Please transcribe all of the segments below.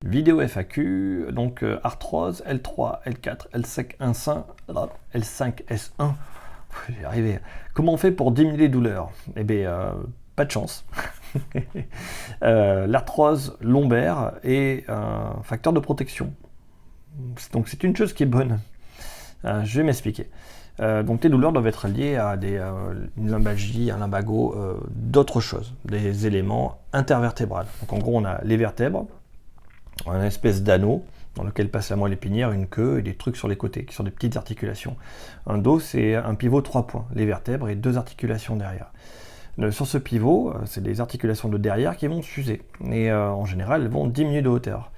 Vidéo FAQ, donc arthrose L3, L4, L5, L5, S1. J'y arrivé. Comment on fait pour diminuer les douleurs? Eh bien, pas de chance. L'arthrose lombaire est un facteur de protection. Donc c'est une chose qui est bonne. Je vais m'expliquer. Donc les douleurs doivent être liées à une lombalgie, un lumbago, d'autres choses, des éléments intervertébrales. Donc en gros on a les vertèbres, une espèce d'anneau dans lequel passe la moelle épinière, une queue et des trucs sur les côtés, qui sont des petites articulations. Un dos, c'est un pivot 3 points, les vertèbres et 2 articulations derrière. Sur ce pivot, c'est des articulations de derrière qui vont s'user. Et en général, elles vont diminuer de hauteur.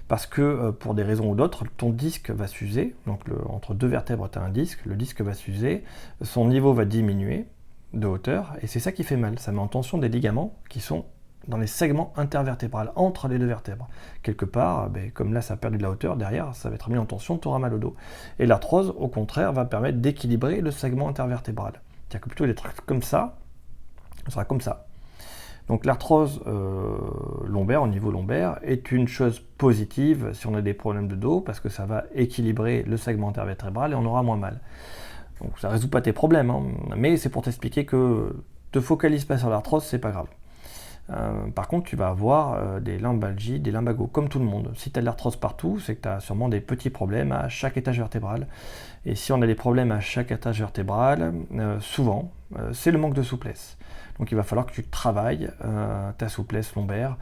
Parce que pour des raisons ou d'autres, ton disque va s'user. Donc entre 2 vertèbres, tu as un disque, le disque va s'user, son niveau va diminuer de hauteur, et c'est ça qui fait mal. Ça met en tension des ligaments qui sont dans les segments intervertébrales, entre les 2 vertèbres. Quelque part, comme là ça a perdu de la hauteur, derrière ça va être mis en tension, tu auras mal au dos. Et l'arthrose, au contraire, va permettre d'équilibrer le segment intervertébral. C'est-à-dire que plutôt d'être comme ça, ce sera comme ça. Donc l'arthrose lombaire, au niveau lombaire, est une chose positive si on a des problèmes de dos, parce que ça va équilibrer le segment intervertébral et on aura moins mal. Donc ça ne résout pas tes problèmes, hein, mais c'est pour t'expliquer que te focalise pas sur l'arthrose, c'est pas grave. Par contre, tu vas avoir des lombalgies, des lumbagos, comme tout le monde. Si tu as de l'arthrose partout, c'est que tu as sûrement des petits problèmes à chaque étage vertébral. Et si on a des problèmes à chaque étage vertébral, souvent, c'est le manque de souplesse. Donc il va falloir que tu travailles ta souplesse lombaire.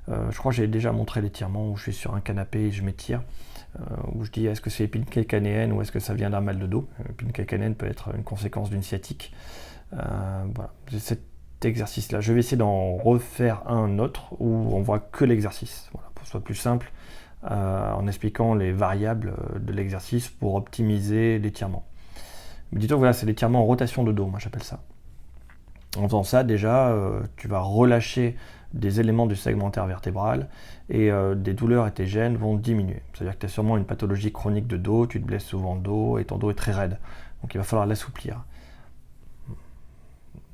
Je crois que j'ai déjà montré l'étirement où je suis sur un canapé et je m'étire, où je dis est-ce que c'est épine calcanéenne ou est-ce que ça vient d'un mal de dos. Épine calcanéenne peut être une conséquence d'une sciatique. Voilà. Cet exercice-là, je vais essayer d'en refaire un autre où on voit que l'exercice, voilà, pour que ce soit plus simple, en expliquant les variables de l'exercice pour optimiser l'étirement. Mais dis-toi, voilà, c'est l'étirement en rotation de dos, moi j'appelle ça. En faisant ça, déjà, tu vas relâcher des éléments du segment intervertébral et des douleurs et tes gènes vont diminuer. C'est-à-dire que tu as sûrement une pathologie chronique de dos, tu te blesses souvent le dos et ton dos est très raide. Donc il va falloir l'assouplir.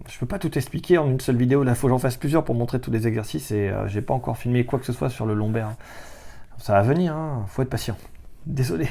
Je peux pas tout expliquer en une seule vidéo, là il faut que j'en fasse plusieurs pour montrer tous les exercices et j'ai pas encore filmé quoi que ce soit sur le lombaire. Ça va venir, hein, faut être patient. Désolé.